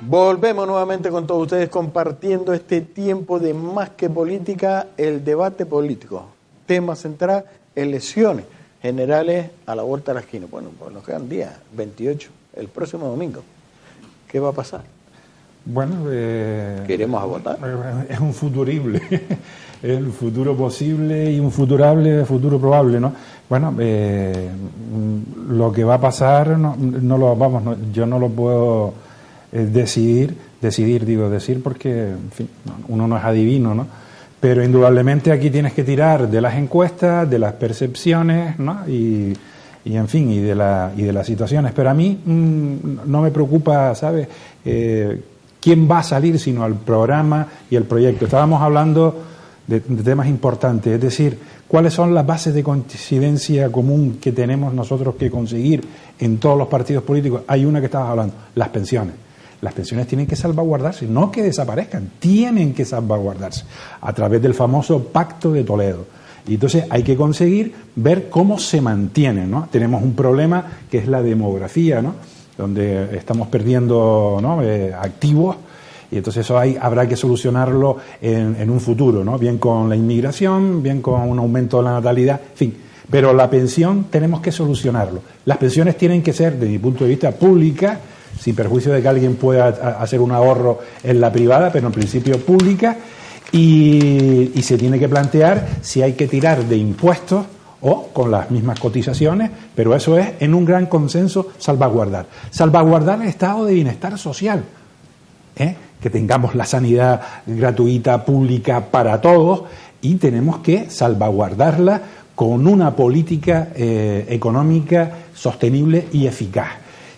Volvemos nuevamente con todos ustedes compartiendo este tiempo de Más que Política, el debate político. Tema central, elecciones generales a la vuelta de la esquina. Bueno, pues nos quedan días, 28, el próximo domingo. ¿Qué va a pasar? Bueno, ¿que iremos a votar? Es un futurible, el futuro posible y un futurable, futuro probable, ¿no? Bueno, lo que va a pasar, yo no lo puedo decir porque, en fin, uno no es adivino, ¿no? Pero indudablemente aquí tienes que tirar de las encuestas, de las percepciones, ¿no? Y en fin, y de las situaciones. Pero a mí no me preocupa, ¿sabes?, quién va a salir, sino el programa y el proyecto. Estábamos hablando de temas importantes, es decir, cuáles son las bases de coincidencia común que tenemos nosotros que conseguir en todos los partidos políticos. Hay una que estabas hablando, las pensiones. Las pensiones tienen que salvaguardarse, no que desaparezcan, tienen que salvaguardarse a través del famoso Pacto de Toledo. Y entonces hay que conseguir ver cómo se mantienen, ¿no? Tenemos un problema que es la demografía, ¿no?, donde estamos perdiendo, ¿no?, activos, y entonces eso habrá que solucionarlo en un futuro, ¿no?, bien con la inmigración, bien con un aumento de la natalidad, en fin. Pero la pensión tenemos que solucionarlo. Las pensiones tienen que ser, desde mi punto de vista, públicas, sin perjuicio de que alguien pueda hacer un ahorro en la privada, pero en principio pública, y se tiene que plantear si hay que tirar de impuestos o con las mismas cotizaciones, pero eso es en un gran consenso salvaguardar el estado de bienestar social, que tengamos la sanidad gratuita, pública para todos, y tenemos que salvaguardarla con una política económica sostenible y eficaz.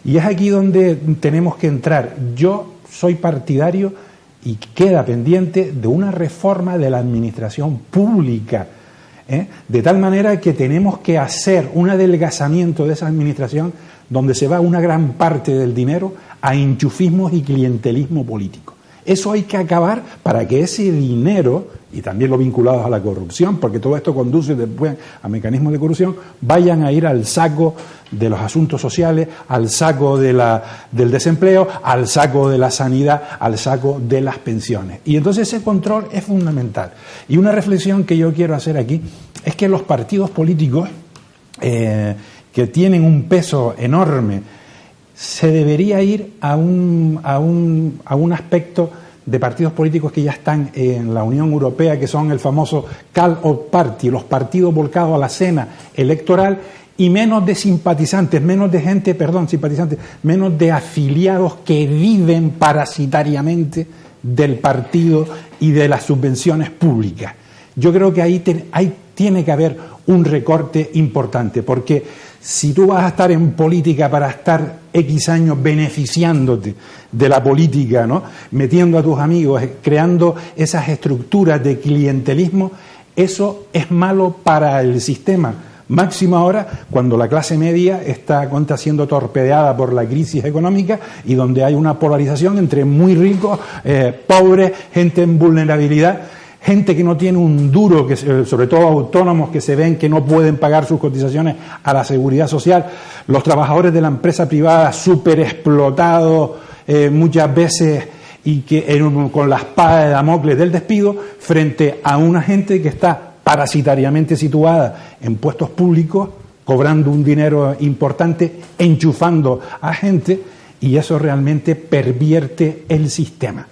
Y es aquí donde tenemos que entrar. Yo soy partidario, y queda pendiente, de una reforma de la administración pública, de tal manera que tenemos que hacer un adelgazamiento de esa administración donde se va una gran parte del dinero a enchufismos y clientelismo político. Eso hay que acabar para que ese dinero, y también lo vinculados a la corrupción, porque todo esto conduce después a mecanismos de corrupción, vayan a ir al saco de los asuntos sociales, al saco del desempleo, al saco de la sanidad, al saco de las pensiones. Y entonces ese control es fundamental. Y una reflexión que yo quiero hacer aquí es que los partidos políticos, que tienen un peso enorme, se debería ir a un aspecto de partidos políticos que ya están en la Unión Europea, que son el famoso call-out party, los partidos volcados a la cena electoral, y menos de simpatizantes, menos de afiliados que viven parasitariamente del partido y de las subvenciones públicas. Yo creo que ahí tiene que haber un recorte importante, porque si tú vas a estar en política para estar X años beneficiándote de la política, ¿no?, metiendo a tus amigos, creando esas estructuras de clientelismo, eso es malo para el sistema. Máximo ahora, cuando la clase media está siendo torpedeada por la crisis económica y donde hay una polarización entre muy ricos, pobres, gente en vulnerabilidad, gente que no tiene un duro, sobre todo autónomos que se ven que no pueden pagar sus cotizaciones a la seguridad social, los trabajadores de la empresa privada súper explotados muchas veces, y que con la espada de Damocles del despido, frente a una gente que está parasitariamente situada en puestos públicos, cobrando un dinero importante, enchufando a gente, y eso realmente pervierte el sistema.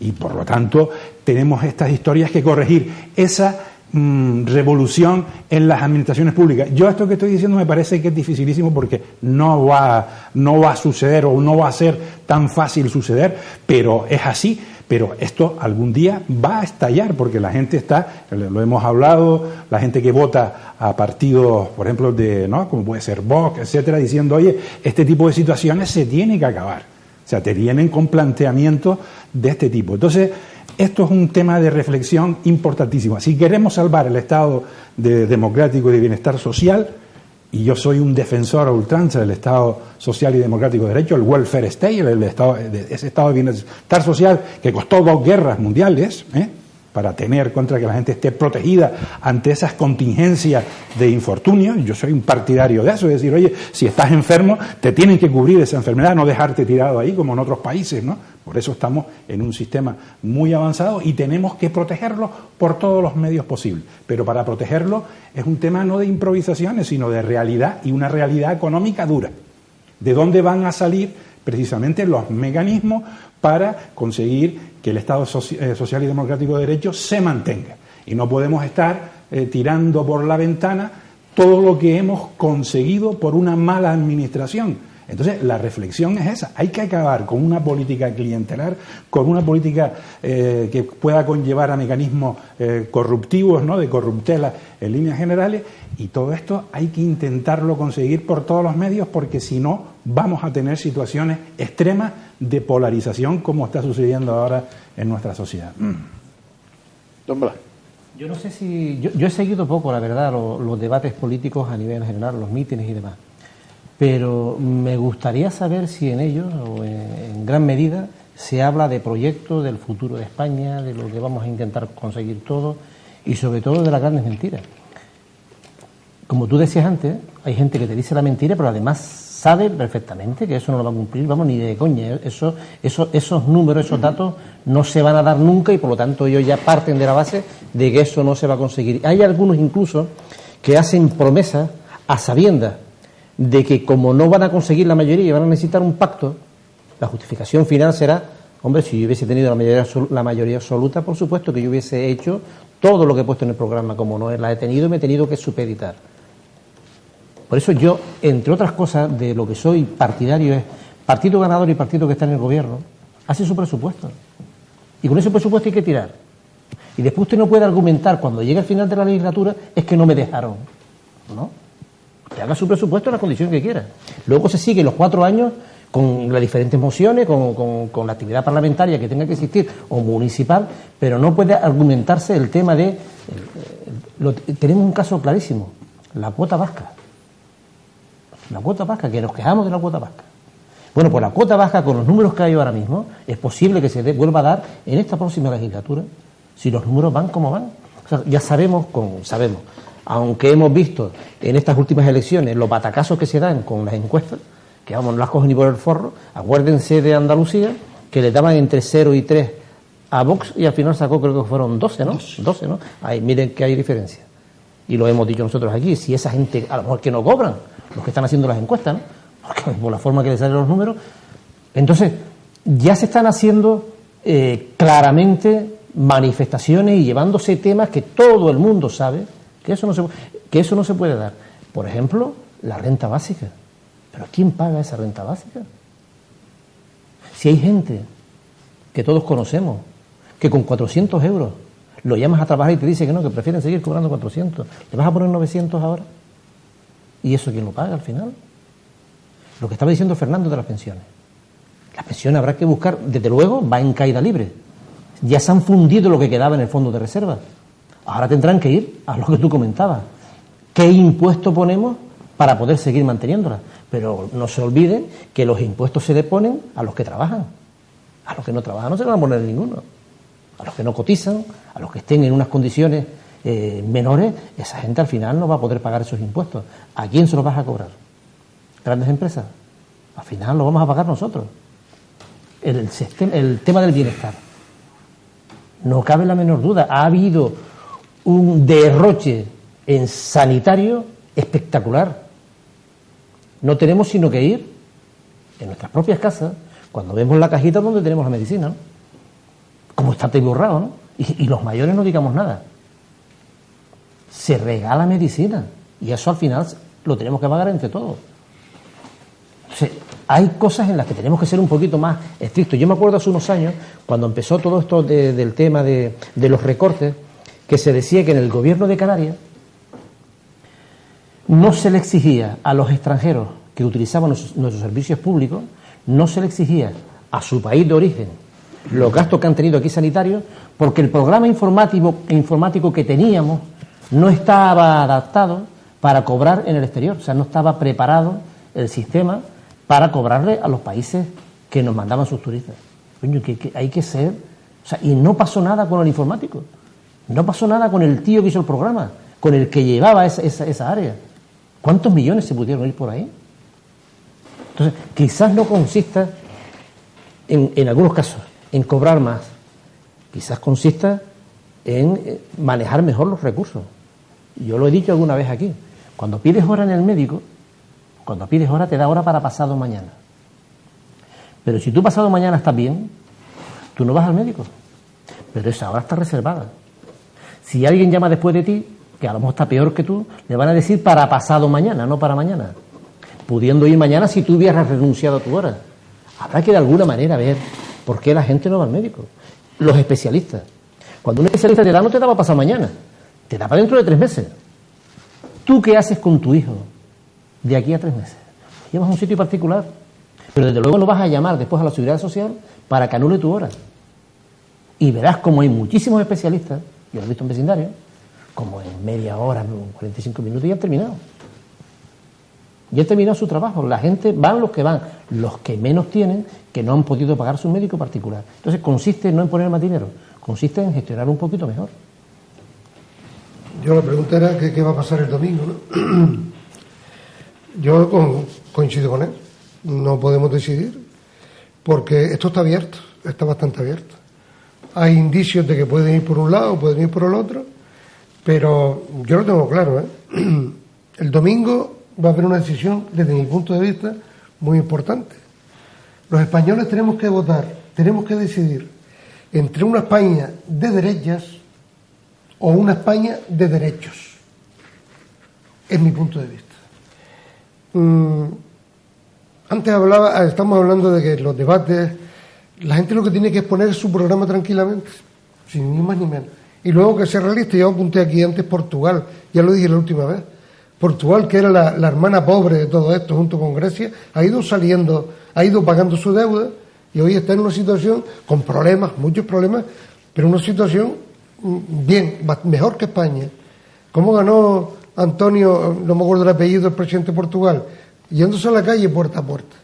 Y por lo tanto tenemos estas historias que corregir, esa revolución en las administraciones públicas. Yo esto que estoy diciendo me parece que es dificilísimo, porque no va a suceder, o no va a ser tan fácil suceder, pero es así. Pero esto algún día va a estallar, porque la gente lo hemos hablado, la gente que vota a partidos, por ejemplo, ¿no?, como puede ser Vox, etcétera, diciendo, oye, este tipo de situaciones se tiene que acabar. O sea, te vienen con planteamientos de este tipo. Entonces, esto es un tema de reflexión importantísimo. Si queremos salvar el estado democrático y de bienestar social, y yo soy un defensor a ultranza del Estado social y democrático de derecho, el welfare state, ese Estado de bienestar social que costó 2 guerras mundiales, para tener contra que la gente esté protegida ante esas contingencias de infortunio. Yo soy un partidario de eso, es decir, oye, si estás enfermo, te tienen que cubrir esa enfermedad, no dejarte tirado ahí como en otros países, ¿no? Por eso estamos en un sistema muy avanzado y tenemos que protegerlo por todos los medios posibles. Pero para protegerlo es un tema no de improvisaciones, sino de realidad, y una realidad económica dura. ¿De dónde van a salir precisamente los mecanismos para conseguir que el Estado social y democrático de derecho se mantenga? Y no podemos estar tirando por la ventana todo lo que hemos conseguido por una mala administración. Entonces, la reflexión es esa. Hay que acabar con una política clientelar, con una política que pueda conllevar a mecanismos corruptivos, ¿no?, de corruptela en líneas generales, y todo esto hay que intentarlo conseguir por todos los medios, porque si no vamos a tener situaciones extremas de polarización como está sucediendo ahora en nuestra sociedad. Don Blas. Yo no sé si... Yo he seguido poco, la verdad, los debates políticos a nivel general, los mítines y demás. Pero me gustaría saber si en ellos, o en gran medida, se habla de proyectos, del futuro de España, de lo que vamos a intentar conseguir todo, y sobre todo de las grandes mentiras. Como tú decías antes, hay gente que te dice la mentira, pero además sabe perfectamente que eso no lo va a cumplir, vamos, ni de coña. Esos números, esos datos no se van a dar nunca, y por lo tanto ellos ya parten de la base de que eso no se va a conseguir. Hay algunos incluso que hacen promesas a sabiendas de que como no van a conseguir la mayoría y van a necesitar un pacto, la justificación final será, hombre, si yo hubiese tenido la mayoría absoluta, por supuesto que yo hubiese hecho todo lo que he puesto en el programa. Como no la he tenido, me he tenido que supeditar. Por eso yo, entre otras cosas, de lo que soy partidario es partido ganador y partido que está en el gobierno, hace su presupuesto. Y con ese presupuesto hay que tirar. Y después usted no puede argumentar, cuando llegue al final de la legislatura, es que no me dejaron, ¿no? Que haga su presupuesto en la condición que quiera. Luego se sigue los 4 años con las diferentes mociones, con la actividad parlamentaria que tenga que existir, o municipal, pero no puede argumentarse el tema de... tenemos un caso clarísimo, la cuota vasca. La cuota vasca, que nos quejamos de la cuota vasca. Bueno, pues la cuota vasca, con los números que hay ahora mismo, es posible que se vuelva a dar en esta próxima legislatura, si los números van como van. O sea, ya sabemos, aunque hemos visto en estas últimas elecciones los batacazos que se dan con las encuestas, que vamos, no las cogen ni por el forro. Acuérdense de Andalucía, que le daban entre 0 y 3 a Vox, y al final sacó, creo que fueron 12, ¿no? 12, ¿no? Ahí, miren que hay diferencia. Y lo hemos dicho nosotros aquí, si esa gente, a lo mejor que no cobran, los que están haciendo las encuestas, ¿no? Porque por la forma que les salen los números. Entonces, ya se están haciendo claramente manifestaciones y llevándose temas que todo el mundo sabe que eso no se puede dar. Por ejemplo, la renta básica. ¿Pero quién paga esa renta básica? Si hay gente que todos conocemos, que con 400 euros lo llamas a trabajar y te dice que no, que prefieren seguir cobrando 400, ¿le vas a poner 900 ahora? ¿Y eso quién lo paga al final? Lo que estaba diciendo Fernando de las pensiones. Las pensiones habrá que buscar, desde luego, va en caída libre. Ya se han fundido lo que quedaba en el fondo de reserva. Ahora tendrán que ir a lo que tú comentabas. ¿Qué impuesto ponemos para poder seguir manteniéndolas? Pero no se olviden que los impuestos se le ponen a los que trabajan. A los que no trabajan no se le van a poner ninguno. A los que no cotizan, a los que estén en unas condiciones menores, esa gente al final no va a poder pagar esos impuestos. ¿A quién se los vas a cobrar? ¿Grandes empresas? Al final lo vamos a pagar nosotros. El tema del bienestar. No cabe la menor duda. Ha habido un derroche en sanitario espectacular. No tenemos sino que ir en nuestras propias casas, cuando vemos la cajita donde tenemos la medicina, ¿no? Como está borrado, ¿no? Y los mayores no digamos nada. Se regala medicina y eso al final lo tenemos que pagar entre todos. Entonces, hay cosas en las que tenemos que ser un poquito más estrictos. Yo me acuerdo hace unos años, cuando empezó todo esto del tema de los recortes, que se decía que en el gobierno de Canarias no se le exigía a los extranjeros que utilizaban nuestros servicios públicos, no se le exigía a su país de origen los gastos que han tenido aquí sanitarios, porque el programa informático que teníamos no estaba adaptado para cobrar en el exterior. O sea, no estaba preparado el sistema para cobrarle a los países que nos mandaban sus turistas. Coño, que hay que ser... O sea, y no pasó nada con el informático. No pasó nada con el tío que hizo el programa, con el que llevaba esa área. ¿Cuántos millones se pudieron ir por ahí? Entonces, quizás no consista, en algunos casos, en cobrar más. Quizás consista en manejar mejor los recursos. Yo lo he dicho alguna vez aquí. Cuando pides hora en el médico, cuando pides hora te da hora para pasado mañana. Pero si tú pasado mañana estás bien, tú no vas al médico. Pero esa hora está reservada. Si alguien llama después de ti, que a lo mejor está peor que tú, le van a decir para pasado mañana, no para mañana. Pudiendo ir mañana si tú hubieras renunciado a tu hora. Habrá que de alguna manera ver por qué la gente no va al médico. Los especialistas. Cuando un especialista te da, no te da para pasado mañana, te da para dentro de 3 meses. ¿Tú qué haces con tu hijo de aquí a 3 meses? Llevas a un sitio particular, pero desde luego no vas a llamar después a la Seguridad Social para que anule tu hora. Y verás como hay muchísimos especialistas, yo lo he visto en vecindario, como en media hora, 45 minutos, y han terminado. Y han terminado su trabajo. La gente, van los que van, los que menos tienen, que no han podido pagar su médico particular. Entonces consiste no en poner más dinero, consiste en gestionar un poquito mejor. Yo la pregunta era qué va a pasar el domingo, ¿no? Yo coincido con él. No podemos decidir porque esto está abierto, está bastante abierto. Hay indicios de que pueden ir por un lado, pueden ir por el otro, pero yo lo tengo claro, ¿eh? El domingo va a haber una decisión, desde mi punto de vista, muy importante. Los españoles tenemos que votar, tenemos que decidir entre una España de derechas o una España de derechos. Es mi punto de vista. Antes estamos hablando de que los debates, la gente lo que tiene que es poner su programa tranquilamente, sin ni más ni menos. Y luego que sea realista. Yo apunté aquí antes Portugal, ya lo dije la última vez. Portugal, que era la hermana pobre de todo esto, junto con Grecia, ha ido saliendo, ha ido pagando su deuda y hoy está en una situación con problemas, muchos problemas, pero una situación bien, mejor que España. ¿Cómo ganó Antonio, no me acuerdo el apellido del presidente de Portugal? Yéndose a la calle puerta a puerta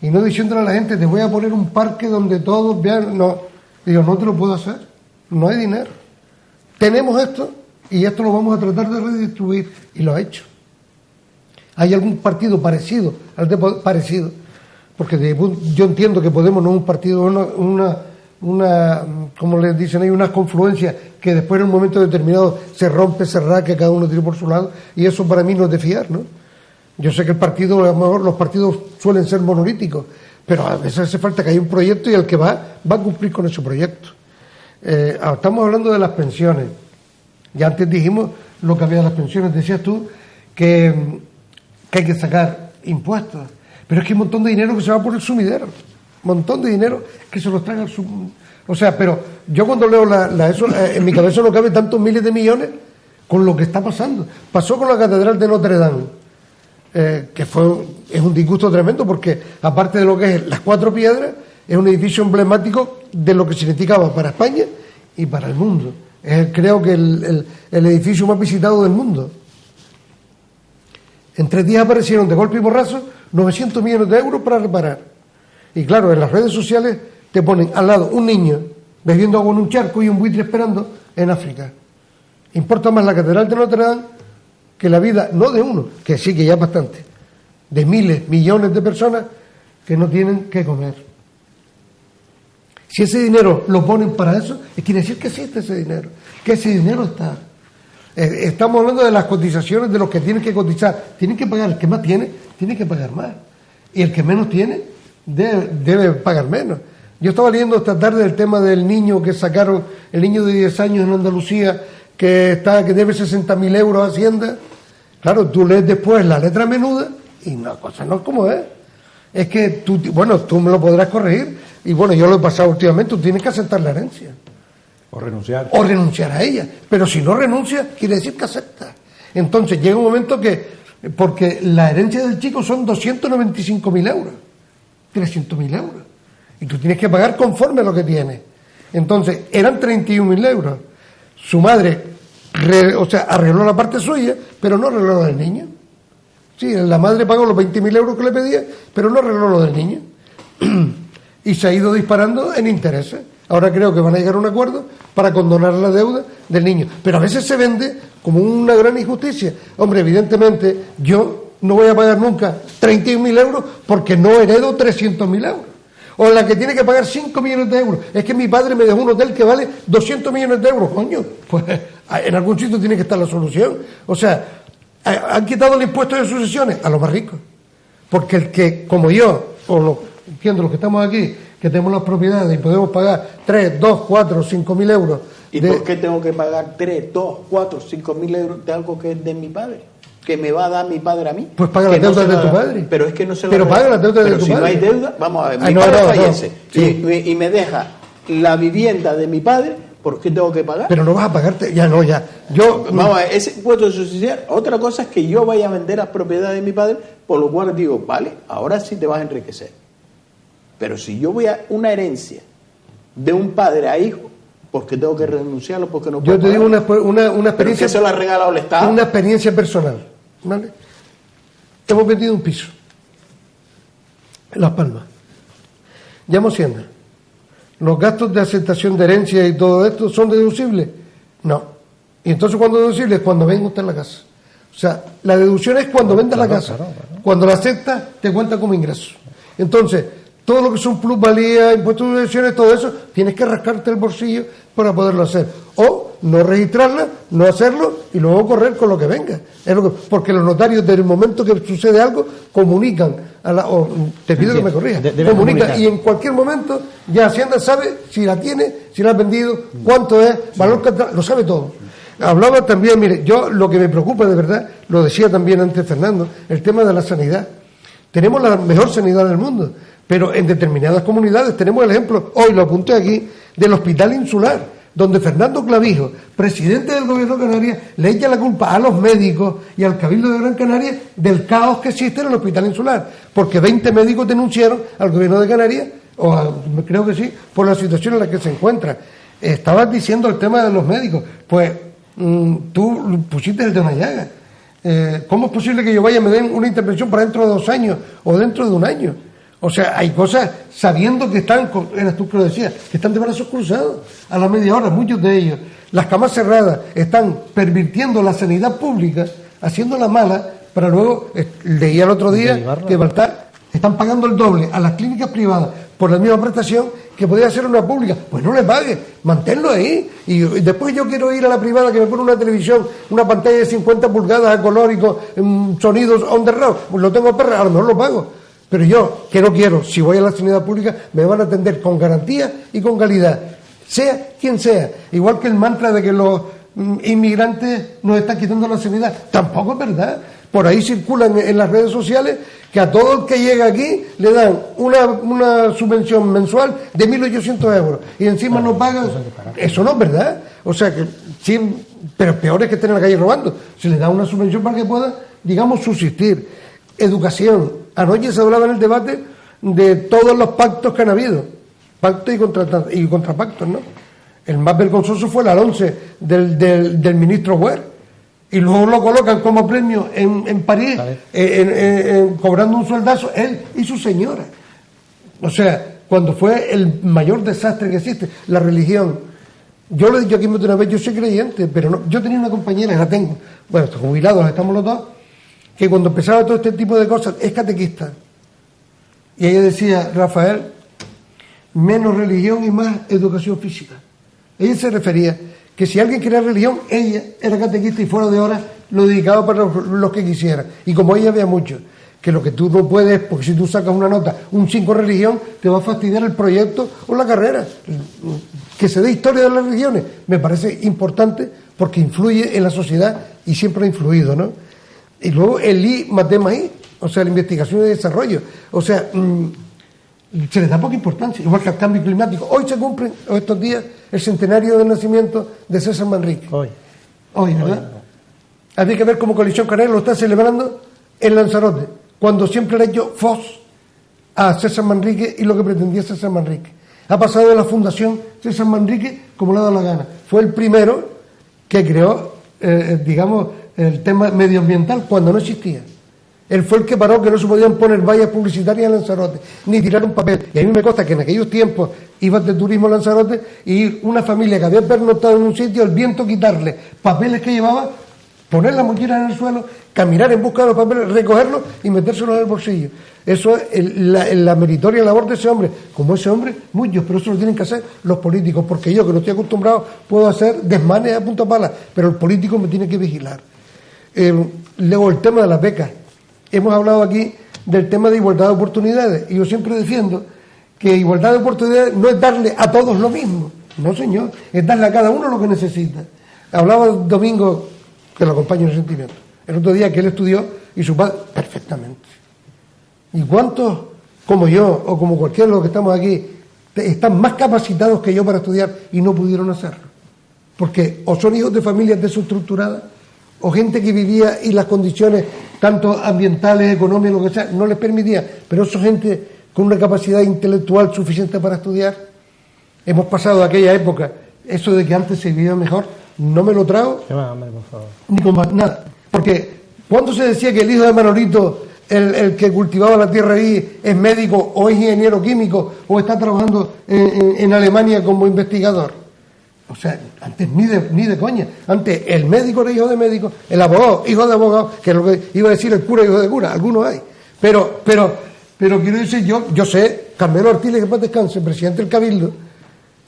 y no diciéndole a la gente, te voy a poner un parque donde todos vean. No, digo, no te lo puedo hacer, no hay dinero. Tenemos esto y esto lo vamos a tratar de redistribuir, y lo ha hecho. ¿Hay algún partido parecido parecido? Porque yo entiendo que Podemos no es un partido, una como les dicen ahí, una confluencia que después en un momento determinado se rompe, se raque, cada uno tira por su lado, y eso para mí no es de fiar, ¿no? Yo sé que a lo mejor los partidos suelen ser monolíticos, pero a veces hace falta que haya un proyecto y el que va a cumplir con ese proyecto. Estamos hablando de las pensiones. Ya antes dijimos lo que había de las pensiones. Decías tú que hay que sacar impuestos, pero es que hay un montón de dinero que se va por el sumidero, un montón de dinero que se los traga el sumidero. O sea, pero yo cuando leo eso, en mi cabeza no cabe tantos miles de millones con lo que está pasando. Pasó con la Catedral de Notre Dame, que es un disgusto tremendo, porque aparte de lo que es las 4 piedras, es un edificio emblemático de lo que significaba para España y para el mundo. Es, creo que el edificio más visitado del mundo. En 3 días aparecieron de golpe y porrazo 900 millones de euros para reparar. Y claro, en las redes sociales te ponen al lado un niño bebiendo agua en un charco y un buitre esperando en África. Importa más la Catedral de Notre Dame que la vida, no de uno, que sí que ya es bastante, de miles, millones de personas que no tienen que comer. Si ese dinero lo ponen para eso, quiere decir que existe ese dinero, que ese dinero está. Estamos hablando de las cotizaciones de los que tienen que cotizar. Tienen que pagar, el que más tiene que pagar más. Y el que menos tiene debe pagar menos. Yo estaba leyendo esta tarde el tema del niño que sacaron, el niño de 10 años en Andalucía, que debe 60.000 euros a Hacienda. Claro, tú lees después la letra menuda y una cosa no es como es. Es que tú me lo podrás corregir, y bueno, yo lo he pasado últimamente, tú tienes que aceptar la herencia. O renunciar. O renunciar a ella. Pero si no renuncia, quiere decir que acepta. Entonces llega un momento porque la herencia del chico son 295.000 euros, 300.000 euros. Y tú tienes que pagar conforme a lo que tienes. Entonces, eran 31.000 euros. Su madre, arregló la parte suya, pero no arregló lo del niño. Sí, la madre pagó los 20.000 euros que le pedía, pero no arregló lo del niño. Y se ha ido disparando en intereses. Ahora creo que van a llegar a un acuerdo para condonar la deuda del niño. Pero a veces se vende como una gran injusticia. Hombre, evidentemente yo no voy a pagar nunca 31.000 euros porque no heredo 300.000 euros. O la que tiene que pagar 5 millones de euros. Es que mi padre me dejó un hotel que vale 200 millones de euros. Coño, pues en algún sitio tiene que estar la solución. O sea, han quitado el impuesto de sucesiones a los más ricos. Porque el que, como yo, entiendo los que estamos aquí, que tenemos las propiedades y podemos pagar 3, 2, 4, 5.000 euros. ¿Y por qué tengo que pagar 3, 2, 4, 5.000 euros de algo que es de mi padre? ¿Que me va a dar mi padre a mí? Pues paga las deudas de tu padre. Pero es que no se la Pero paga las deudas de tu padre. Pero si no hay deuda, vamos a ver, mi padre fallece y me deja la vivienda de mi padre, ¿por qué tengo que pagar? Pero no vas a pagarte, ya. Vamos a ver, ese impuesto de sucesión, otra cosa es que yo vaya a vender las propiedades de mi padre, por lo cual digo, vale, ahora sí te vas a enriquecer. Pero si yo voy a una herencia de un padre a hijo, ¿por qué tengo que renunciarlo? Porque no puedo Yo te digo una experiencia. ¿Pero qué se lo ha regalado el Estado? Una experiencia personal, ¿vale? Hemos vendido un piso en Las Palmas. Llamo a Hacienda. ¿Los gastos de aceptación de herencia y todo esto son deducibles? No. Y entonces, ¿cuándo es deducible? Es cuando venga usted a la casa. O sea, la deducción es cuando venda la casa. Claro. Cuando la acepta, te cuenta como ingreso. Entonces, todo lo que son plusvalías, impuestos de sucesiones, todo eso, tienes que rascarte el bolsillo para poderlo hacer. O no registrarla, no hacerlo y luego correr con lo que venga. Porque los notarios, desde el momento que sucede algo, comunican te pido que me corrija, comunican, y en cualquier momento ya Hacienda sabe si la tiene, si la has vendido, cuánto es, valor capital, lo sabe todo. Hablaba también, mire, yo lo que me preocupa de verdad, lo decía también antes Fernando, el tema de la sanidad. Tenemos la mejor sanidad del mundo, pero en determinadas comunidades tenemos el ejemplo, hoy lo apunté aquí, del Hospital Insular, donde Fernando Clavijo, presidente del Gobierno de Canarias, le echa la culpa a los médicos y al Cabildo de Gran Canaria del caos que existe en el Hospital Insular, porque 20 médicos denunciaron al Gobierno de Canarias, creo que sí, por la situación en la que se encuentra. Estabas diciendo el tema de los médicos, pues tú pusiste el de una llaga. ¿Cómo es posible que yo vaya y me den una intervención para dentro de 2 años o dentro de 1 año? O sea, hay cosas sabiendo que están, eras tú que lo decías, que están de brazos cruzados a la media hora, muchos de ellos. Las camas cerradas están pervirtiendo la sanidad pública, haciéndola mala, para luego, leía el otro día que están pagando el doble a las clínicas privadas por la misma prestación que podría ser una pública. Pues no le pague, manténlo ahí. Y después yo quiero ir a la privada que me pone una televisión, una pantalla de 50 pulgadas a color y con sonidos on the road, pues lo tengo perra, a lo mejor lo pago. Pero yo, que no quiero, si voy a la sanidad pública, me van a atender con garantía y con calidad, sea quien sea. Igual que el mantra de que los inmigrantes nos están quitando la sanidad, tampoco es verdad. Por ahí circulan en las redes sociales que a todo el que llega aquí le dan una subvención mensual de 1.800 euros y encima no pagan. Eso no es verdad. O sea que sí, pero peor es que estén en la calle robando. Se les da una subvención para que puedan, digamos, subsistir. Educación. Anoche se hablaba en el debate de todos los pactos que han habido, pactos y contrapactos, ¿no? El más vergonzoso fue el 11 del ministro Wert, y luego lo colocan como premio en París, cobrando un sueldazo, él y su señora. O sea, cuando fue el mayor desastre que existe, la religión. Yo lo he dicho aquí una vez, yo soy creyente, pero no, yo tenía una compañera, la tengo, bueno, jubilados estamos los dos, que cuando empezaba todo este tipo de cosas, es catequista. Y ella decía, Rafael, menos religión y más educación física. Ella se refería que si alguien quería religión, ella era catequista y fuera de hora lo dedicaba para los que quisieran. Y como ella había mucho, que lo que tú no puedes, porque si tú sacas una nota, un 5 religión, te va a fastidiar el proyecto o la carrera. Que se dé historia de las religiones, me parece importante porque influye en la sociedad y siempre ha influido, ¿no? Y luego el I+D+I, o sea, la investigación y desarrollo. O sea, se le da poca importancia, igual que al cambio climático. Hoy se cumplen, estos días, el centenario del nacimiento de César Manrique. Hoy, ¿verdad? Había que ver cómo Coalición Canaria lo está celebrando en Lanzarote, cuando siempre le ha hecho fos a César Manrique y lo que pretendía César Manrique. Ha pasado de la Fundación César Manrique como le ha dado la gana. Fue el primero que creó, digamos, el tema medioambiental cuando no existía. Él fue el que paró que no se podían poner vallas publicitarias en Lanzarote, ni tirar un papel. Y a mí me consta que en aquellos tiempos ibas de turismo a Lanzarote y una familia que había pernoctado en un sitio, el viento quitarle papeles que llevaba, poner las mochilas en el suelo, caminar en busca de los papeles, recogerlos y metérselos en el bolsillo. Eso es la meritoria labor de ese hombre. Como ese hombre, muchos, pero eso lo tienen que hacer los políticos, porque yo, que no estoy acostumbrado, puedo hacer desmanes a punta pala, pero el político me tiene que vigilar. Luego, el tema de las becas. Hemos hablado aquí del tema de igualdad de oportunidades, y yo siempre defiendo que igualdad de oportunidades no es darle a todos lo mismo, no señor, es darle a cada uno lo que necesita. Hablaba el domingo, que lo acompaño en el sentimiento, el otro día que él estudió y su padre, perfectamente. ¿Y cuántos, como yo o como cualquiera de los que estamos aquí, están más capacitados que yo para estudiar y no pudieron hacerlo? Porque o son hijos de familias desestructuradas, o gente que vivía y las condiciones, tanto ambientales, económicas, lo que sea, no les permitía, pero eso gente con una capacidad intelectual suficiente para estudiar. Hemos pasado aquella época, eso de que antes se vivía mejor, no me lo trago, Hombre, por favor. ni con más nada. Porque cuando se decía que el hijo de Manolito, el que cultivaba la tierra ahí, es médico o es ingeniero químico o está trabajando en Alemania como investigador. O sea, antes ni de coña. Antes el médico era hijo de médico, el abogado, hijo de abogado, que es lo que iba a decir el cura, hijo de cura, algunos hay. Pero quiero decir, yo sé, Carmelo Artiles, que paz descanse, presidente del Cabildo,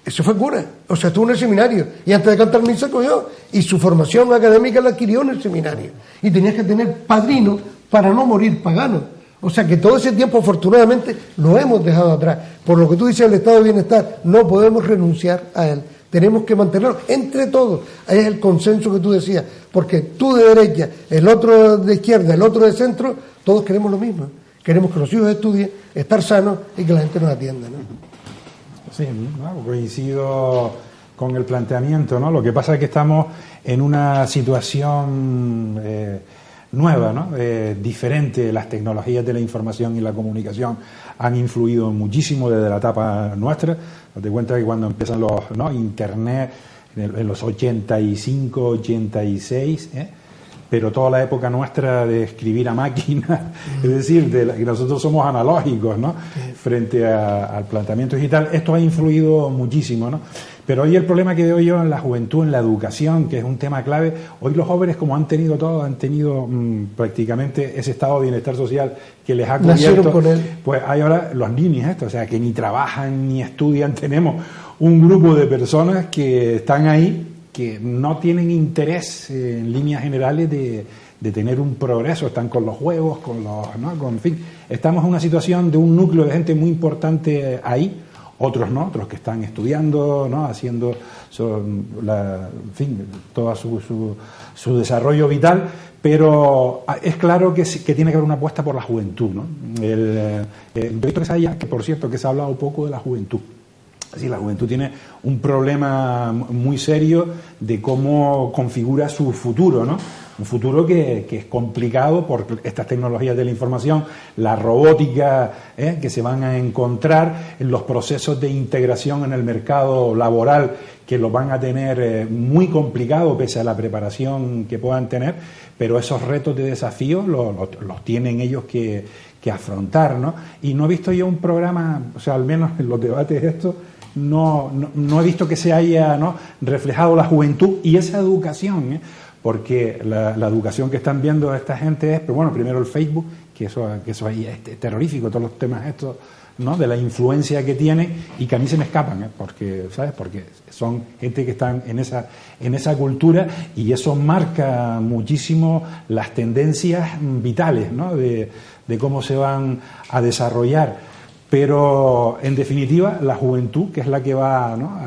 ese fue cura, o sea, estuvo en el seminario, y antes de cantar misa cogió, y su formación académica la adquirió en el seminario. Y tenías que tener padrino para no morir pagano. O sea que todo ese tiempo, afortunadamente, lo hemos dejado atrás. Por lo que tú dices, el estado de bienestar, no podemos renunciar a él. Tenemos que mantenerlo entre todos. Ahí es el consenso que tú decías. Porque tú de derecha, el otro de izquierda, el otro de centro, todos queremos lo mismo. Queremos que los hijos estudien, estar sanos y que la gente nos atienda, ¿no? Sí, no, coincido con el planteamiento, ¿no? Lo que pasa es que estamos en una situación nueva, ¿no? Diferente. Las tecnologías de la información y la comunicación han influido muchísimo desde la etapa nuestra. Date cuenta que cuando empiezan los, ¿no? Internet en los 85, 86, pero toda la época nuestra de escribir a máquina, es decir, que nosotros somos analógicos, ¿no? Frente al planteamiento digital, esto ha influido muchísimo, ¿no? Pero hoy el problema que veo yo en la juventud, en la educación, que es un tema clave, hoy los jóvenes, como han tenido todo, han tenido prácticamente ese estado de bienestar social que les ha cubierto, con él. Pues hay ahora los ninis, o sea, que ni trabajan ni estudian. Tenemos un grupo de personas que están ahí, que no tienen interés en líneas generales de tener un progreso, están con los juegos, con los, ¿no? En fin, estamos en una situación de un núcleo de gente muy importante ahí. Otros no, otros que están estudiando, ¿no? Haciendo en fin, todo su desarrollo vital, pero es claro que tiene que haber una apuesta por la juventud, ¿no? El proyecto que se haya, que por cierto que se ha hablado poco de la juventud. Sí, la juventud tiene un problema muy serio de cómo configura su futuro, ¿no? Un futuro que es complicado por estas tecnologías de la información, la robótica, que se van a encontrar en los procesos de integración en el mercado laboral, que los van a tener muy complicado pese a la preparación que puedan tener, pero esos retos de desafío los tienen ellos que afrontar, ¿no? Y no he visto yo un programa, o sea, al menos en los debates estos, no he visto que se haya, ¿no? reflejado la juventud y esa educación, porque la educación que están viendo esta gente es, pero bueno, primero el Facebook, que eso ahí es terrorífico, todos los temas estos, ¿no? de la influencia que tiene, y que a mí se me escapan, porque, ¿sabes? Porque son gente que están en esa cultura, y eso marca muchísimo las tendencias vitales, ¿no? de cómo se van a desarrollar. Pero, en definitiva, la juventud, que es la que va, ¿no?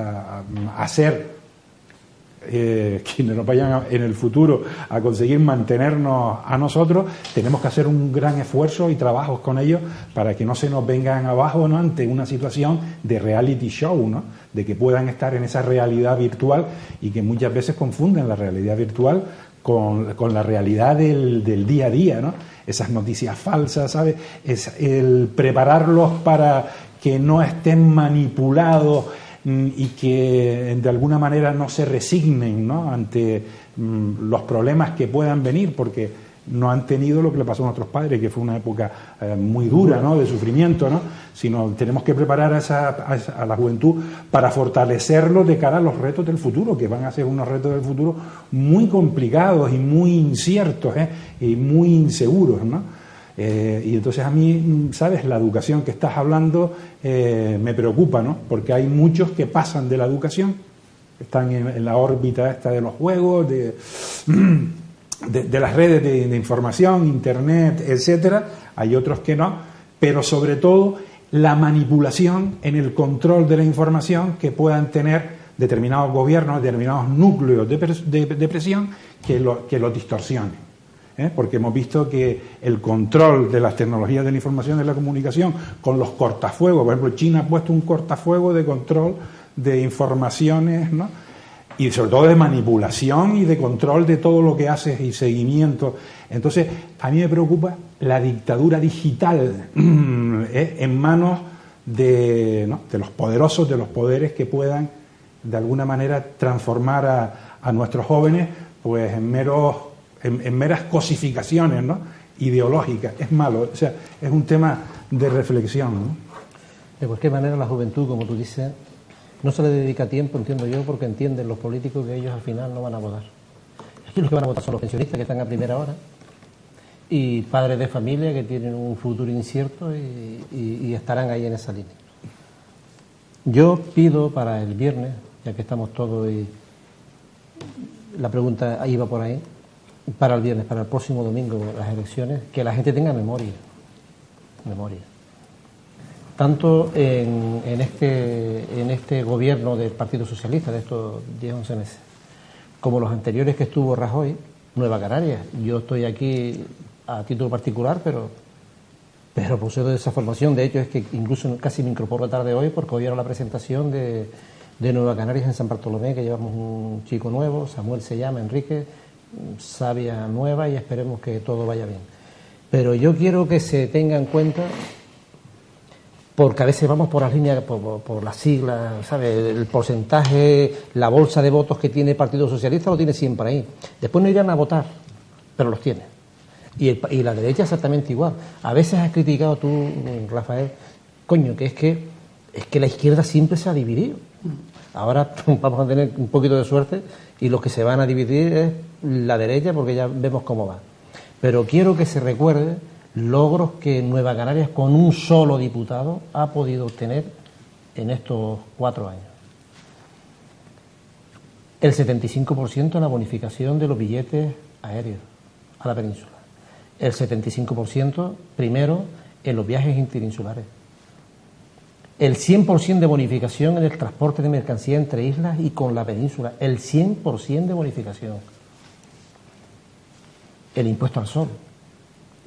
a ser quienes nos vayan en el futuro a conseguir mantenernos a nosotros, tenemos que hacer un gran esfuerzo y trabajos con ellos para que no se nos vengan abajo, ¿no? ante una situación de reality show, ¿no? de que puedan estar en esa realidad virtual, y que muchas veces confunden la realidad virtual con la realidad del día a día, ¿no? Esas noticias falsas, ¿sabes? Es el prepararlos para que no estén manipulados y que de alguna manera no se resignen, ¿no? ante los problemas que puedan venir, porque no han tenido lo que le pasó a nuestros padres, que fue una época muy dura, ¿no?, de sufrimiento, ¿no? Sino tenemos que preparar a la juventud para fortalecerlo de cara a los retos del futuro, que van a ser unos retos del futuro muy complicados y muy inciertos, y muy inseguros, ¿no? Y entonces a mí, ¿sabes?, la educación que estás hablando me preocupa, ¿no? Porque hay muchos que pasan de la educación, están en la órbita esta de los juegos, de las redes de información, internet, etcétera. Hay otros que no, pero sobre todo la manipulación en el control de la información que puedan tener determinados gobiernos, determinados núcleos de presión que lo distorsionen. Porque hemos visto que el control de las tecnologías de la información y de la comunicación con los cortafuegos, por ejemplo, China ha puesto un cortafuego de control de informaciones, ¿no?, y sobre todo de manipulación y de control de todo lo que haces y seguimiento. Entonces, a mí me preocupa la dictadura digital en manos de los poderosos, de los poderes que puedan de alguna manera transformar a nuestros jóvenes pues en meras cosificaciones, ¿no?, ideológicas. Es malo, o sea, es un tema de reflexión, ¿no? De cualquier manera, la juventud, como tú dices, no se le dedica tiempo, entiendo yo, porque entienden los políticos que ellos al final no van a votar. Aquí los que van a votar son los pensionistas que están a primera hora y padres de familia que tienen un futuro incierto y estarán ahí en esa línea. Yo pido para el viernes, ya que estamos todos y la pregunta iba por ahí, para el viernes, para el próximo domingo, las elecciones, que la gente tenga memoria. Tanto en este gobierno del Partido Socialista de estos 10-11 meses, como los anteriores que estuvo Rajoy, Nueva Canarias. Yo estoy aquí a título particular, pero procedo de esa formación. De hecho, es que incluso casi me incorporo tarde hoy, porque hoy era la presentación de Nueva Canarias en San Bartolomé, que llevamos un chico nuevo, Samuel se llama, Enrique, savia nueva, y esperemos que todo vaya bien. Pero yo quiero que se tenga en cuenta, porque a veces vamos por las líneas, por las siglas, ¿sabes? El porcentaje, la bolsa de votos que tiene el Partido Socialista lo tiene siempre ahí. Después no irán a votar, pero los tiene. Y la derecha exactamente igual. A veces has criticado tú, Rafael, coño, que es que la izquierda siempre se ha dividido. Ahora vamos a tener un poquito de suerte y los que se van a dividir es la derecha, porque ya vemos cómo va. Pero quiero que se recuerde logros que Nueva Canarias con un solo diputado ha podido obtener en estos 4 años. El 75% en la bonificación de los billetes aéreos a la península. El 75% primero en los viajes interinsulares. El 100% de bonificación en el transporte de mercancía entre islas y con la península. El 100% de bonificación. El impuesto al sol.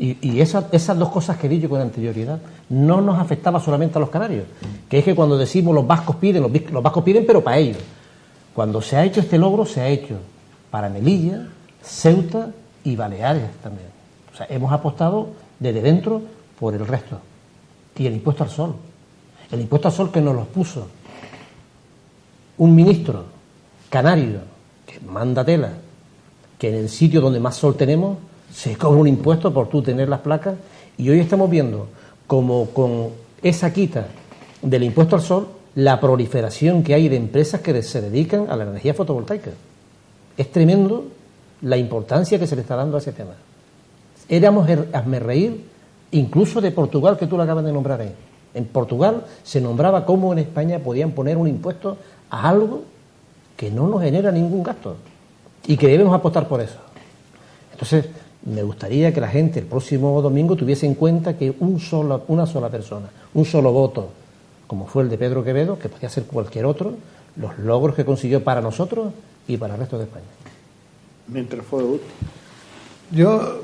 Y esas dos cosas que he dicho con anterioridad no nos afectaba solamente a los canarios, que es que cuando decimos los vascos piden pero para ellos. Cuando se ha hecho este logro, se ha hecho para Melilla, Ceuta y Baleares también. O sea, hemos apostado desde dentro por el resto. Y el impuesto al sol. El impuesto al sol que nos lo puso un ministro canario que manda tela, que en el sitio donde más sol tenemos se cobra un impuesto por tú tener las placas, y hoy estamos viendo como con esa quita del impuesto al sol la proliferación que hay de empresas que se dedican a la energía fotovoltaica. Es tremendo la importancia que se le está dando a ese tema. Éramos hazmerreír incluso de Portugal, que tú lo acabas de nombrar ahí. En Portugal se nombraba cómo en España podían poner un impuesto a algo que no nos genera ningún gasto y que debemos apostar por eso. Entonces, me gustaría que la gente el próximo domingo tuviese en cuenta que una sola persona, un solo voto, como fue el de Pedro Quevedo, que podía ser cualquier otro, los logros que consiguió para nosotros y para el resto de España. Mientras fue útil. Yo,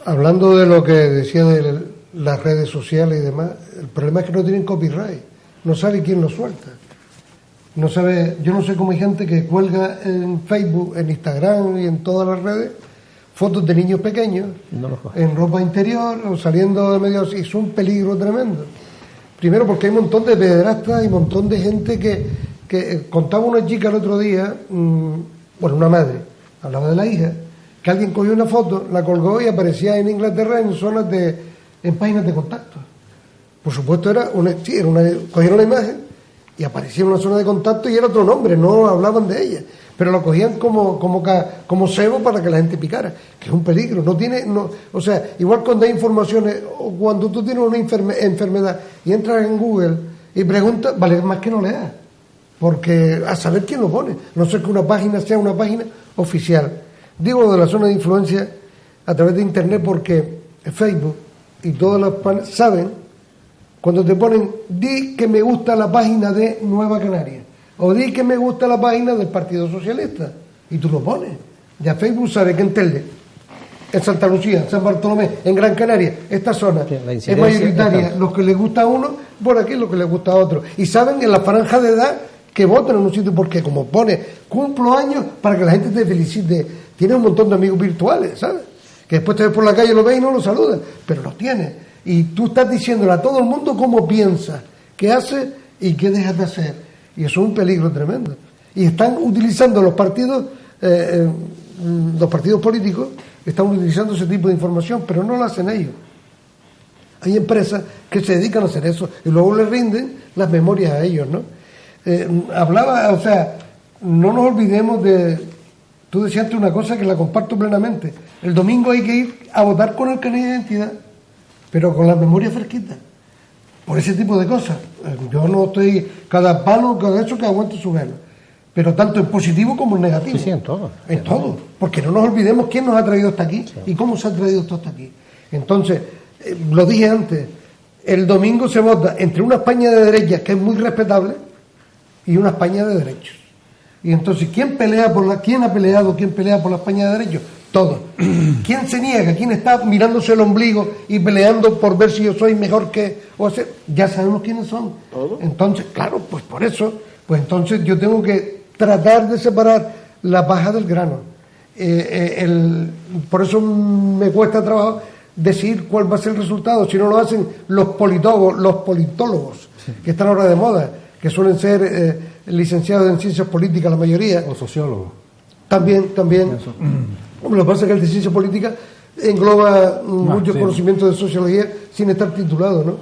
hablando de lo que decía de las redes sociales y demás, el problema es que no tienen copyright, no sabe quién lo suelta. No sabe, yo no sé cómo hay gente que cuelga en Facebook, en Instagram y en todas las redes fotos de niños pequeños en ropa interior o saliendo de medio, y es un peligro tremendo. Primero porque hay un montón de pederastas y un montón de gente que contaba una chica el otro día, bueno, una madre, hablaba de la hija, que alguien cogió una foto, la colgó y aparecía en Inglaterra en zonas en páginas de contacto. Por supuesto cogieron la imagen y aparecía en una zona de contacto y era otro nombre, no hablaban de ella, pero lo cogían como cebo para que la gente picara, que es un peligro. O sea, igual cuando hay informaciones o cuando tú tienes una enfermedad y entras en Google y preguntas, vale más que no leas, porque a saber quién lo pone, no sé que una página sea una página oficial. Digo lo de la zona de influencia a través de internet porque Facebook y todas las saben cuando te ponen di que me gusta la página de Nueva Canaria o di que me gusta la página del Partido Socialista y tú lo pones. Ya Facebook sabe que en Telde, en Santa Lucía, en San Bartolomé, en Gran Canaria, esta zona es mayoritaria, los que les gusta a uno, por aquí los que les gusta a otro. Y saben en la franja de edad que votan en un sitio porque como pone cumplo años para que la gente te felicite. Tiene un montón de amigos virtuales, ¿sabes? Que después te ves por la calle, lo ves y no lo saludas, pero los tienes. Y tú estás diciéndole a todo el mundo cómo piensa, qué hace y qué deja de hacer. Y eso es un peligro tremendo. Y están utilizando los partidos políticos, están utilizando ese tipo de información, pero no lo hacen ellos. Hay empresas que se dedican a hacer eso y luego les rinden las memorias a ellos, ¿no? No nos olvidemos de... Tú decías antes una cosa que la comparto plenamente. El domingo hay que ir a votar con el carnet de identidad, pero con la memoria fresquita. Por ese tipo de cosas. Yo no estoy cada palo, cada eso que aguante su velo. Pero tanto en positivo como en negativo. Sí, en todo. En todo. Porque no nos olvidemos quién nos ha traído hasta aquí y cómo se ha traído esto hasta aquí. Entonces, lo dije antes, el domingo se vota entre una España de derechas, que es muy respetable, y una España de derechos. Y entonces, ¿quién pelea quién ha peleado, quién pelea por la España de derechos? Todos. ¿Quién se niega? ¿Quién está mirándose el ombligo y peleando por ver si yo soy mejor que o hacer? Ya sabemos quiénes son. ¿Todo? Entonces, claro, pues por eso, pues entonces yo tengo que tratar de separar la paja del grano. Por eso me cuesta trabajo decir cuál va a ser el resultado. Si no lo hacen los politólogos, sí, que están ahora de moda, que suelen ser licenciados en ciencias políticas la mayoría. O sociólogos. También. Lo que pasa es que el de ciencia política engloba mucho conocimiento de sociología sin estar titulado, ¿no?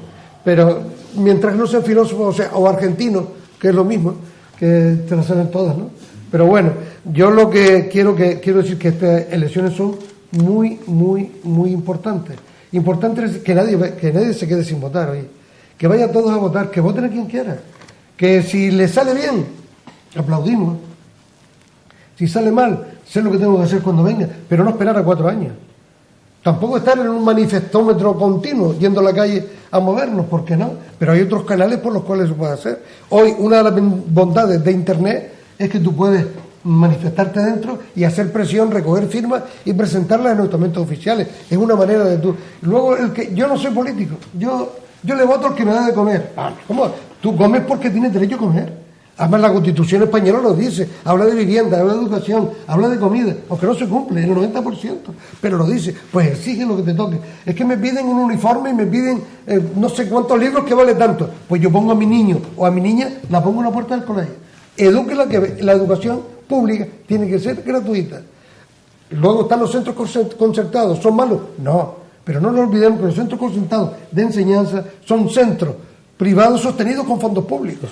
Pero mientras no sean filósofos, o argentinos, que es lo mismo, que te lo saben todas, ¿no? Pero bueno, yo lo que quiero decir que estas elecciones son muy, muy, muy importantes. Importante es que nadie se quede sin votar, oye. Que vayan todos a votar, que voten a quien quiera. Que si les sale bien, aplaudimos. Si sale mal, sé lo que tengo que hacer cuando venga, pero no esperar a 4 años. Tampoco estar en un manifestómetro continuo, yendo a la calle a movernos, ¿por qué no? Pero hay otros canales por los cuales se puede hacer. Hoy, una de las bondades de Internet es que tú puedes manifestarte dentro y hacer presión, recoger firmas y presentarlas en los estamentos oficiales. Es una manera de tú. Luego, yo no soy político, yo le voto al que me da de comer. ¿Cómo? Tú comes porque tienes derecho a comer. Además, la Constitución española lo dice, habla de vivienda, habla de educación, habla de comida, aunque no se cumple, en el 90%, pero lo dice, pues exige lo que te toque. Es que me piden un uniforme y me piden no sé cuántos libros que vale tanto. Pues yo pongo a mi niño o a mi niña, la pongo en la puerta del colegio. Edúquela, que la educación pública tiene que ser gratuita. Luego están los centros concertados, ¿son malos? No, pero no nos olvidemos que los centros concertados de enseñanza son centros privados sostenidos con fondos públicos.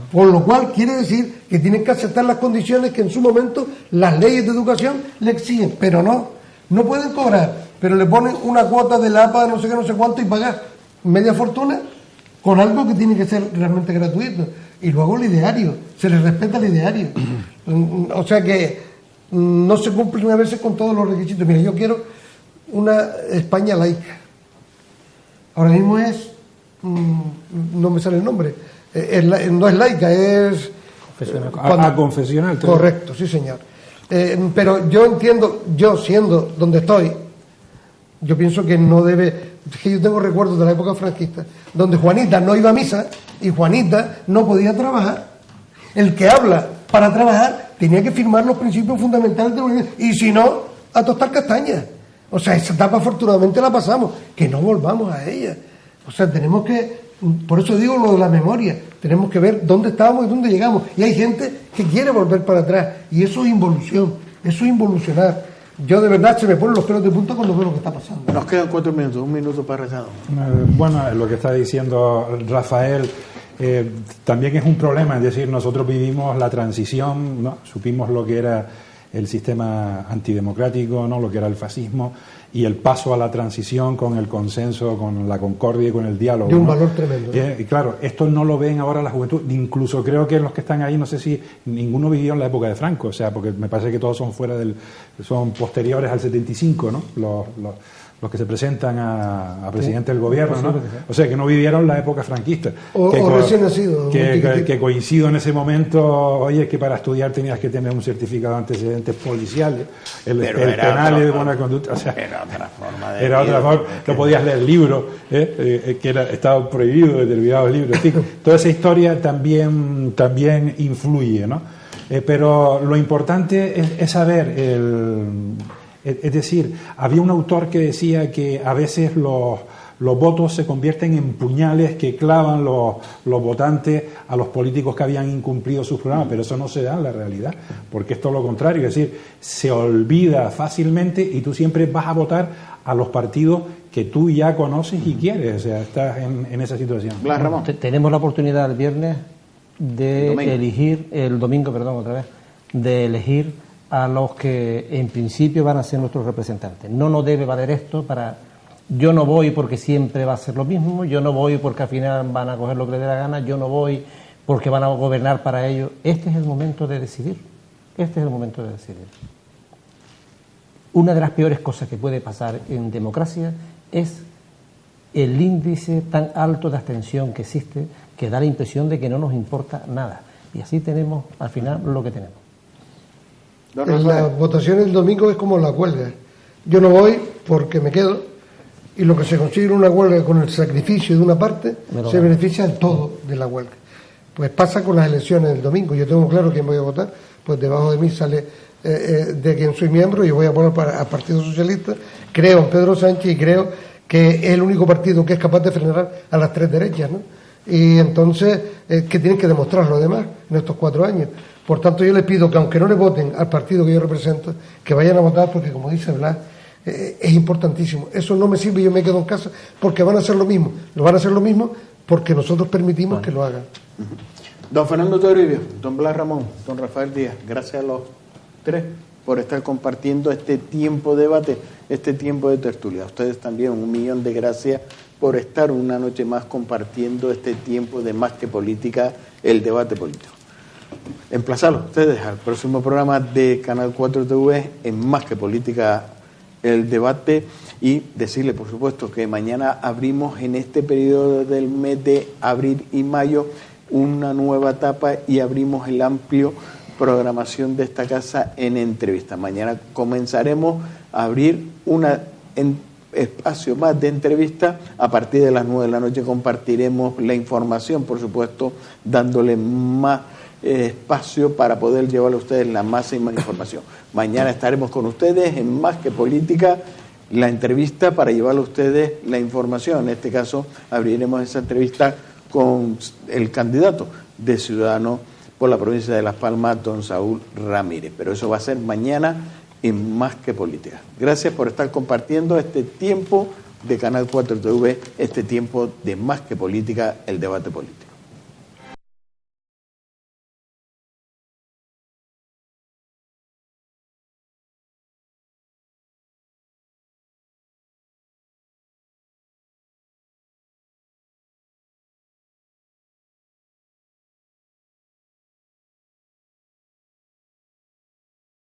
Por lo cual quiere decir que tienen que aceptar las condiciones que en su momento las leyes de educación le exigen, pero no pueden cobrar, pero le ponen una cuota de la APA, no sé qué, no sé cuánto, y pagar media fortuna con algo que tiene que ser realmente gratuito. Y luego el ideario, se les respeta el ideario. O sea que no se cumplen a veces con todos los requisitos. Mira, yo quiero una España laica. Ahora mismo no me sale el nombre, no es laica, es confesional. Confesional. Correcto, sí señor. Pero yo entiendo, yo siendo donde estoy, yo pienso que no debe, es que yo tengo recuerdos de la época franquista, donde Juanita no iba a misa y Juanita no podía trabajar. El que habla para trabajar tenía que firmar los principios fundamentales de la Unión, y si no, a tostar castañas. O sea, esa etapa afortunadamente la pasamos, que no volvamos a ella. O sea, tenemos que, por eso digo lo de la memoria, tenemos que ver dónde estábamos y dónde llegamos. Y hay gente que quiere volver para atrás, y eso es involución, eso es involucionar. Yo de verdad se me ponen los pelos de punta cuando veo lo que está pasando. Nos quedan 4 minutos, 1 minuto para rezar. Bueno, lo que está diciendo Rafael también es un problema, es decir, nosotros vivimos la transición, ¿no? Supimos lo que era el sistema antidemocrático, ¿no? Lo que era el fascismo, y el paso a la transición con el consenso, con la concordia y con el diálogo. De un ¿no? valor tremendo. Y claro, esto no lo ven ahora la juventud, incluso creo que los que están ahí, no sé si ninguno vivió en la época de Franco, o sea, porque me parece que todos son posteriores al 75, ¿no? Los que se presentan a presidente del gobierno, ¿no? O sea, que no vivieron la época franquista. O recién nacido. Que coincido en ese momento, oye, que para estudiar tenías que tener un certificado de antecedentes policiales, el penal de buena conducta, o sea, era otra forma de era otra forma, no podías leer libros, que estaba prohibido determinados libros. Sí, toda esa historia también influye, ¿no? Pero lo importante es saber es decir, había un autor que decía que a veces los votos se convierten en puñales que clavan los votantes a los políticos que habían incumplido sus programas, pero eso no se da en la realidad, porque es todo lo contrario, es decir, se olvida fácilmente y tú siempre vas a votar a los partidos que tú ya conoces y quieres, o sea, estás en esa situación. Blas Ramón. Tenemos la oportunidad el viernes de elegir, el domingo, perdón, otra vez, de elegir a los que en principio van a ser nuestros representantes. No nos debe valer esto para... Yo no voy porque siempre va a ser lo mismo, yo no voy porque al final van a coger lo que les dé la gana, yo no voy porque van a gobernar para ello. Este es el momento de decidir. Este es el momento de decidir. Una de las peores cosas que puede pasar en democracia es el índice tan alto de abstención que existe, que da la impresión de que no nos importa nada. Y así tenemos al final lo que tenemos. En las votaciones del domingo es como la huelga. Yo no voy porque me quedo, y lo que se consigue en una huelga con el sacrificio de una parte se beneficia del todo de la huelga. Pues pasa con las elecciones del domingo. Yo tengo claro quién voy a votar, pues debajo de mí sale de quien soy miembro, y yo voy a poner al Partido Socialista. Creo en Pedro Sánchez y creo que es el único partido que es capaz de frenar a las tres derechas, ¿no? Y entonces, que tienen que demostrar los demás en estos 4 años. Por tanto, yo les pido que, aunque no le voten al partido que yo represento, que vayan a votar, porque, como dice Blas, es importantísimo. Eso no me sirve, yo me quedo en casa, porque van a hacer lo mismo. Lo van a hacer lo mismo porque nosotros permitimos que lo hagan. Don Fernando Toribio, don Blas Ramón, don Rafael Díaz, gracias a los 3 por estar compartiendo este tiempo de debate, este tiempo de tertulia. A ustedes también 1.000.000 de gracias por estar una noche más compartiendo este tiempo de Más que Política, el debate político. Emplazarlos ustedes al próximo programa de Canal 4 TV en Más que Política, el debate, y decirle, por supuesto, que mañana abrimos en este periodo del mes de abril y mayo una nueva etapa y abrimos el amplio programación de esta casa en entrevistas. Mañana comenzaremos a abrir espacio más de entrevistas. A partir de las 9 de la noche compartiremos la información, por supuesto, dándole más espacio para poder llevarle a ustedes la máxima información. Mañana estaremos con ustedes en Más que Política, la entrevista para llevarle a ustedes la información. En este caso abriremos esa entrevista con el candidato de Ciudadanos por la provincia de Las Palmas, don Saúl Ramírez. Pero eso va a ser mañana en Más que Política. Gracias por estar compartiendo este tiempo de Canal 4 TV, este tiempo de Más que Política, el debate político.